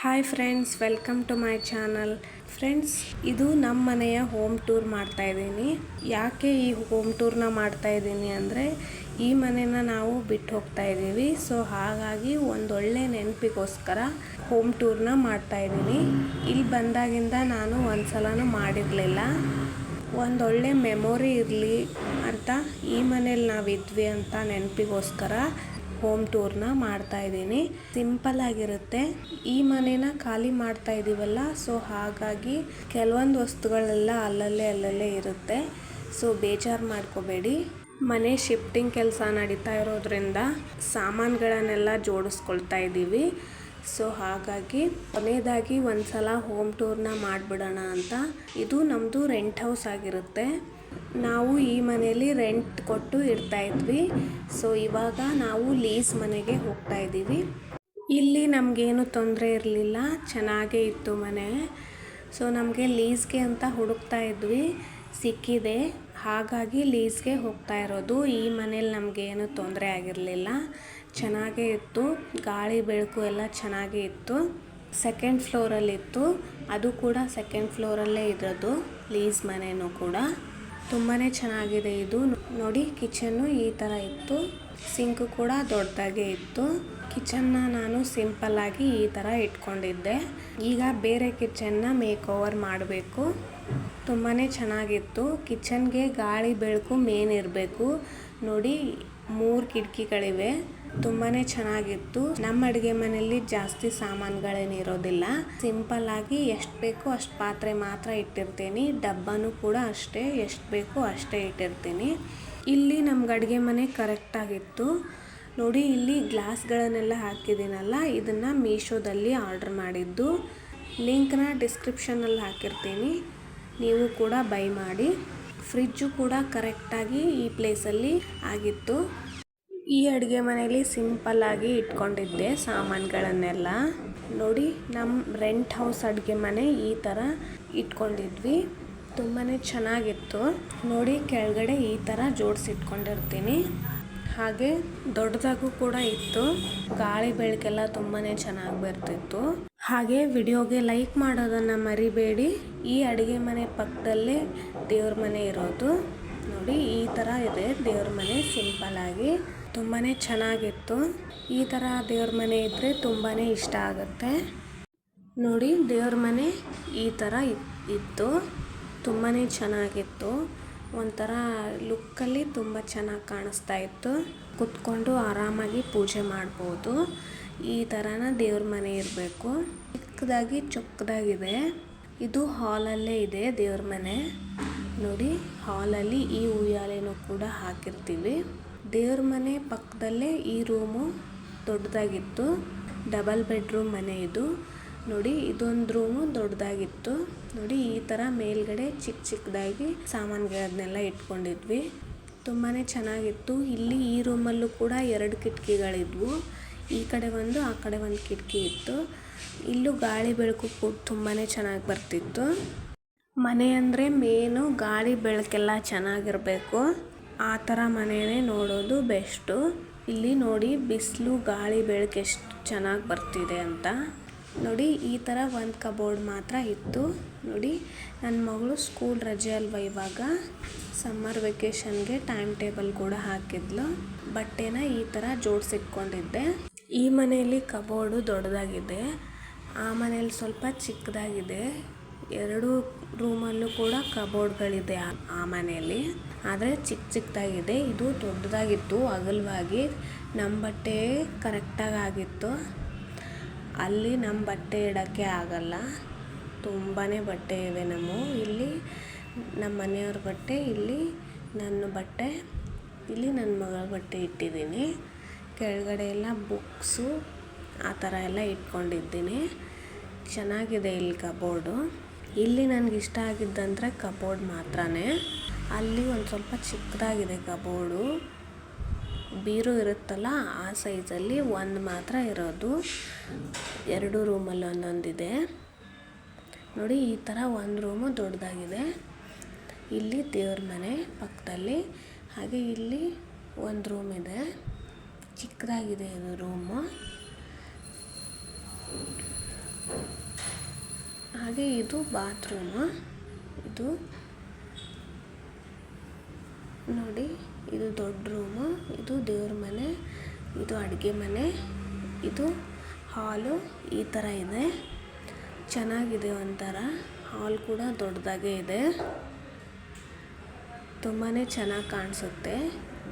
Hi friends, welcome to my channel. Friends, ಇದು ನಮ್ಮ ಮನೆಯ ಹೋಮ್ ಟೂರ್ ಮಾಡ್ತಾ ಇದ್ದೀನಿ. ಯಾಕೆ ಈ ಹೋಮ್ ಟೂರ್ನ ಮಾಡ್ತಾ ಇದ್ದೀನಿ ಅಂದರೆ, ಈ ಮನೆನ ನಾವು ಬಿಟ್ಟು ಹೋಗ್ತಾ ಇದ್ದೀವಿ. ಸೊ ಹಾಗಾಗಿ ಒಂದೊಳ್ಳೆ ನೆನಪಿಗೋಸ್ಕರ ಹೋಮ್ ಟೂರ್ನ ಮಾಡ್ತಾ ಇದ್ದೀನಿ. ಇಲ್ಲಿ ಬಂದಾಗಿಂದ ನಾನು ಒಂದ್ಸಲನೂ ಮಾಡಿರಲಿಲ್ಲ. ಒಂದೊಳ್ಳೆ ಮೆಮೊರಿ ಇರಲಿ ಅಂತ ಈ ಮನೇಲಿ ನಾವಿದ್ವಿ ಅಂತ ನೆನಪಿಗೋಸ್ಕರ ಹೋಮ್ ಟೂರ್ನ ಮಾಡ್ತಾ ಇದ್ದೀನಿ. ಸಿಂಪಲ್ ಆಗಿರುತ್ತೆ. ಈ ಮನೇನ ಖಾಲಿ ಮಾಡ್ತಾ ಇದ್ದೀವಲ್ಲ, ಸೊ ಹಾಗಾಗಿ ಕೆಲವೊಂದು ವಸ್ತುಗಳೆಲ್ಲ ಅಲ್ಲಲ್ಲೇ ಇರುತ್ತೆ. ಸೊ ಬೇಜಾರು ಮಾಡ್ಕೋಬೇಡಿ. ಮನೆ ಶಿಫ್ಟಿಂಗ್ ಕೆಲಸ ನಡೀತಾ ಇರೋದ್ರಿಂದ ಸಾಮಾನುಗಳನ್ನೆಲ್ಲ ಜೋಡಿಸ್ಕೊಳ್ತಾ ಇದ್ದೀವಿ. ಸೊ ಹಾಗಾಗಿ ಕೊನೆಯದಾಗಿ ಒಂದ್ಸಲ ಹೋಮ್ ಟೂರ್ನ ಮಾಡಿಬಿಡೋಣ ಅಂತ. ಇದು ನಮ್ಮದು ರೆಂಟ್ ಹೌಸ್ ಆಗಿರುತ್ತೆ. ನಾವು ಈ ಮನೆಯಲ್ಲಿ ರೆಂಟ್ ಕೊಟ್ಟು ಇರ್ತಾ ಇದ್ವಿ. ಸೊ ಇವಾಗ ನಾವು ಲೀಸ್ ಮನೆಗೆ ಹೋಗ್ತಾ ಇದ್ದೀವಿ. ಇಲ್ಲಿ ನಮಗೇನು ತೊಂದರೆ ಇರಲಿಲ್ಲ, ಚೆನ್ನಾಗೇ ಇತ್ತು ಮನೆ. ಸೊ ನಮಗೆ ಲೀಸ್ಗೆ ಅಂತ ಹುಡುಕ್ತಾ ಇದ್ವಿ, ಸಿಕ್ಕಿದೆ. ಹಾಗಾಗಿ ಲೀಸ್ಗೆ ಹೋಗ್ತಾ ಇರೋದು. ಈ ಮನೇಲಿ ನಮಗೇನು ತೊಂದರೆ ಆಗಿರಲಿಲ್ಲ, ಚೆನ್ನಾಗೇ ಇತ್ತು. ಗಾಳಿ ಬೆಳಕು ಎಲ್ಲ ಚೆನ್ನಾಗೇ ಇತ್ತು. ಸೆಕೆಂಡ್ ಫ್ಲೋರಲ್ಲಿತ್ತು. ಅದು ಕೂಡ ಸೆಕೆಂಡ್ ಫ್ಲೋರಲ್ಲೇ ಇರೋದು ಲೀಸ್ ಮನೆಯೂ ಕೂಡ. ತುಂಬಾ ಚೆನ್ನಾಗಿದೆ ಇದು. ನೋಡಿ, ಕಿಚನ್ನು ಈ ಥರ ಇತ್ತು. ಸಿಂಕ್ ಕೂಡ ದೊಡ್ಡದಾಗೇ ಇತ್ತು. ಕಿಚನ್ನ ನಾನು ಸಿಂಪಲ್ಲಾಗಿ ಈ ಥರ ಇಟ್ಕೊಂಡಿದ್ದೆ. ಈಗ ಬೇರೆ ಕಿಚನ್ನ ಮೇಕ್ ಓವರ್ ಮಾಡಬೇಕು. ತುಂಬಾ ಚೆನ್ನಾಗಿತ್ತು. ಕಿಚನ್ಗೆ ಗಾಳಿ ಬೆಳಕು ಮೇನ್ ಇರಬೇಕು. ನೋಡಿ, 3 ಕಿಟಕಿಗಳಿವೆ. ತುಂಬಾ ಚೆನ್ನಾಗಿತ್ತು. ನಮ್ಮ ಅಡುಗೆ ಮನೆಯಲ್ಲಿ ಜಾಸ್ತಿ ಸಾಮಾನುಗಳೇನಿರೋದಿಲ್ಲ. ಸಿಂಪಲ್ಲಾಗಿ ಎಷ್ಟು ಬೇಕೋ ಅಷ್ಟು ಪಾತ್ರೆ ಮಾತ್ರ ಇಟ್ಟಿರ್ತೀನಿ. ಡಬ್ಬನೂ ಕೂಡ ಅಷ್ಟೇ, ಎಷ್ಟು ಬೇಕೋ ಅಷ್ಟೇ ಇಟ್ಟಿರ್ತೀನಿ. ಇಲ್ಲಿ ನಮ್ಗೆ ಅಡುಗೆ ಮನೆ ಕರೆಕ್ಟಾಗಿತ್ತು. ನೋಡಿ, ಇಲ್ಲಿ ಗ್ಲಾಸ್ಗಳನ್ನೆಲ್ಲ ಹಾಕಿದ್ದೀನಲ್ಲ, ಇದನ್ನು ಮೀಶೋದಲ್ಲಿ ಆರ್ಡರ್ ಮಾಡಿದ್ದು. ಲಿಂಕ್ನ ಡಿಸ್ಕ್ರಿಪ್ಷನಲ್ಲಿ ಹಾಕಿರ್ತೀನಿ, ನೀವು ಕೂಡ ಬೈ ಮಾಡಿ. ಫ್ರಿಜ್ಜು ಕೂಡ ಕರೆಕ್ಟಾಗಿ ಈ ಪ್ಲೇಸಲ್ಲಿ ಆಗಿತ್ತು. ಈ ಅಡುಗೆ ಮನೆಯಲ್ಲಿ ಸಿಂಪಲ್ಲಾಗಿ ಇಟ್ಕೊಂಡಿದ್ದೆ ಸಾಮಾನುಗಳನ್ನೆಲ್ಲ. ನೋಡಿ, ನಮ್ಮ ರೆಂಟ್ ಹೌಸ್ ಅಡುಗೆ ಮನೆ ಈ ಥರ ಇಟ್ಕೊಂಡಿದ್ವಿ. ತುಂಬಾ ಚೆನ್ನಾಗಿತ್ತು. ನೋಡಿ, ಕೆಳಗಡೆ ಈ ಥರ ಜೋಡಿಸಿಟ್ಕೊಂಡಿರ್ತೀನಿ. ಹಾಗೆ ದೊಡ್ಡದಾಗೂ ಕೂಡ ಇತ್ತು. ಗಾಳಿ ಬೆಳಕೆಲ್ಲ ತುಂಬಾ ಚೆನ್ನಾಗಿ ಬರ್ತಿತ್ತು. ಹಾಗೆ ವಿಡಿಯೋಗೆ ಲೈಕ್ ಮಾಡೋದನ್ನು ಮರಿಬೇಡಿ. ಈ ಅಡುಗೆ ಮನೆ ಪಕ್ಕದಲ್ಲೇ ದೇವ್ರ ಮನೆ ಇರೋದು. ನೋಡಿ, ಈ ಥರ ಇದೆ ದೇವ್ರ ಮನೆ. ಸಿಂಪಲ್ಲಾಗಿ ತುಂಬಾ ಚೆನ್ನಾಗಿತ್ತು. ಈ ಥರ ದೇವ್ರ ಮನೆ ಇದ್ದರೆ ತುಂಬಾ ಇಷ್ಟ ಆಗುತ್ತೆ. ನೋಡಿ, ದೇವ್ರ ಮನೆ ಈ ಥರ ಇತ್ತು. ತುಂಬಾ ಚೆನ್ನಾಗಿತ್ತು. ಒಂಥರ ಲುಕ್ಕಲ್ಲಿ ತುಂಬ ಚೆನ್ನಾಗಿ ಕಾಣಿಸ್ತಾ ಇತ್ತು. ಕುತ್ಕೊಂಡು ಆರಾಮಾಗಿ ಪೂಜೆ ಮಾಡ್ಬೋದು. ಈ ಥರನ ದೇವ್ರ ಮನೆ ಇರಬೇಕು. ಚಿಕ್ಕದಾಗಿ ಚೊಕ್ಕದಾಗಿದೆ. ಇದು ಹಾಲಲ್ಲೇ ಇದೆ ದೇವ್ರ ಮನೆ. ನೋಡಿ, ಹಾಲಲ್ಲಿ ಈ ಉಯ್ಯಾಲೆನೂ ಕೂಡ ಹಾಕಿರ್ತೀವಿ. ದೇವ್ರ ಮನೆ ಪಕ್ಕದಲ್ಲೇ ಈ ರೂಮು ದೊಡ್ಡದಾಗಿತ್ತು. ಡಬಲ್ ಬೆಡ್ರೂಮ್ ಮನೆ ಇದು. ನೋಡಿ, ಇದೊಂದು ರೂಮು ದೊಡ್ಡದಾಗಿತ್ತು. ನೋಡಿ, ಈ ಥರ ಮೇಲ್ಗಡೆ ಚಿಕ್ಕದಾಗಿ ಸಾಮಾನುಗಳನ್ನೆಲ್ಲ ಇಟ್ಕೊಂಡಿದ್ವಿ. ತುಂಬಾ ಚೆನ್ನಾಗಿತ್ತು. ಇಲ್ಲಿ ಈ ರೂಮಲ್ಲೂ ಕೂಡ 2 ಕಿಟಕಿಗಳಿದ್ವು. ಈ ಕಡೆ ಒಂದು, ಆ ಕಡೆ ಒಂದು ಕಿಟಕಿ ಇತ್ತು. ಇಲ್ಲೂ ಗಾಳಿ ಬೆಳಕು ಕೂಡ ತುಂಬಾ ಚೆನ್ನಾಗಿ ಬರ್ತಿತ್ತು. ಮನೆ ಅಂದರೆ ಮೇನು ಗಾಳಿ ಬೆಳಕೆಲ್ಲ ಚೆನ್ನಾಗಿರಬೇಕು. ಆ ಥರ ಮನೆಯೇ ನೋಡೋದು ಬೆಸ್ಟು. ಇಲ್ಲಿ ನೋಡಿ, ಬಿಸಿಲು ಗಾಳಿ ಬೆಳಕು ಎಷ್ಟು ಚೆನ್ನಾಗಿ ಬರ್ತಿದೆ ಅಂತ. ನೋಡಿ, ಈ ಥರ ಒಂದು ಕಬೋರ್ಡ್ ಮಾತ್ರ ಇತ್ತು. ನೋಡಿ, ನನ್ನ ಮಗಳು ಸ್ಕೂಲ್ ರಜೆ ಅಲ್ವ ಇವಾಗ, ಸಮ್ಮರ್ ವೆಕೇಷನ್ಗೆ ಟೈಮ್ ಟೇಬಲ್ ಕೂಡ ಹಾಕಿದ್ಲು. ಬಟ್ಟೆನ ಈ ಥರ ಜೋಡಿಸಿಟ್ಕೊಂಡಿದ್ದೆ. ಈ ಮನೆಯಲ್ಲಿ ಕಬೋರ್ಡು ದೊಡ್ಡದಾಗಿದೆ, ಆ ಮನೇಲಿ ಸ್ವಲ್ಪ ಚಿಕ್ಕದಾಗಿದೆ. 2 ರೂಮಲ್ಲೂ ಕೂಡ ಕಬೋರ್ಡ್ಗಳಿದೆ ಆ ಮನೆಯಲ್ಲಿ, ಆದರೆ ಚಿಕ್ಕದಾಗಿದೆ. ಇದು ದೊಡ್ಡದಾಗಿತ್ತು, ಅಗಲವಾಗಿ. ನಮ್ಮ ಬಟ್ಟೆ ಕರೆಕ್ಟಾಗಿ ಆಗಿತ್ತು. ಅಲ್ಲಿ ನಮ್ಮ ಬಟ್ಟೆ ಇಡೋಕ್ಕೆ ಆಗಲ್ಲ. ತುಂಬಾ ಬಟ್ಟೆ ಇವೆ ಇಲ್ಲಿ. ನಮ್ಮ ಮನೆಯವ್ರ ಬಟ್ಟೆ ಇಲ್ಲಿ, ನನ್ನ ಬಟ್ಟೆ ಇಲ್ಲಿ, ನನ್ನ ಮಗಳ ಬಟ್ಟೆ ಇಟ್ಟಿದ್ದೀನಿ. ಕೆಳಗಡೆ ಎಲ್ಲ ಬುಕ್ಸು ಆ ಥರ ಎಲ್ಲ ಇಟ್ಕೊಂಡಿದ್ದೀನಿ. ಚೆನ್ನಾಗಿದೆ ಇಲ್ಲಿ ಕಬೋರ್ಡು. ಇಲ್ಲಿ ನನಗಿಷ್ಟ ಆಗಿದ್ದಂದರೆ ಕಬೋರ್ಡ್ ಮಾತ್ರನೇ. ಅಲ್ಲಿ ಒಂದು ಸ್ವಲ್ಪ ಚಿಕ್ಕದಾಗಿದೆ ಕಬೋರ್ಡು. ಬೀರು ಇರುತ್ತಲ್ಲ, ಆ ಸೈಜಲ್ಲಿ ಒಂದು ಮಾತ್ರ ಇರೋದು. 2 ರೂಮಲ್ಲಿ ಒಂದೊಂದಿದೆ. ನೋಡಿ, ಈ ಥರ ಒಂದು ರೂಮು ದೊಡ್ಡದಾಗಿದೆ. ಇಲ್ಲಿ ದೇವ್ರ ಮನೆ ಪಕ್ಕದಲ್ಲಿ. ಹಾಗೆ ಇಲ್ಲಿ ಒಂದು ರೂಮ್ ಇದೆ, ಚಿಕ್ಕದಾಗಿದೆ ಇದು ರೂಮು. ಹಾಗೆ ಇದು ಬಾತ್ರೂಮು. ಇದು ನೋಡಿ, ಇದು ದೊಡ್ಡ ರೂಮು, ಇದು ದೇವ್ರ ಮನೆ, ಇದು ಅಡುಗೆ ಮನೆ, ಇದು ಹಾಲು. ಈ ಥರ ಇದೆ, ಚೆನ್ನಾಗಿದೆ. ಒಂಥರ ಹಾಲ್ ಕೂಡ ದೊಡ್ಡದಾಗೇ ಇದೆ, ತುಂಬಾ ಚೆನ್ನಾಗಿ ಕಾಣಿಸುತ್ತೆ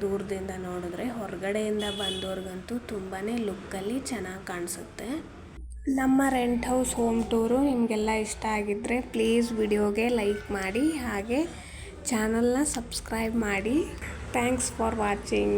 ದೂರದಿಂದ ನೋಡಿದ್ರೆ. ಹೊರಗಡೆಯಿಂದ ಬಂದವ್ರಿಗಂತೂ ತುಂಬಾ ಲುಕ್ಕಲ್ಲಿ ಚೆನ್ನಾಗಿ ಕಾಣಿಸುತ್ತೆ. ನಮ್ಮ ರೆಂಟ್ ಹೌಸ್ ಹೋಮ್ ಟೂರು ನಿಮಗೆಲ್ಲ ಇಷ್ಟ ಆಗಿದ್ದರೆ ಪ್ಲೀಸ್ ವಿಡಿಯೋಗೆ ಲೈಕ್ ಮಾಡಿ, ಹಾಗೆ ಚಾನಲ್ನ ಸಬ್ಸ್ಕ್ರೈಬ್ ಮಾಡಿ. Thanks for watching.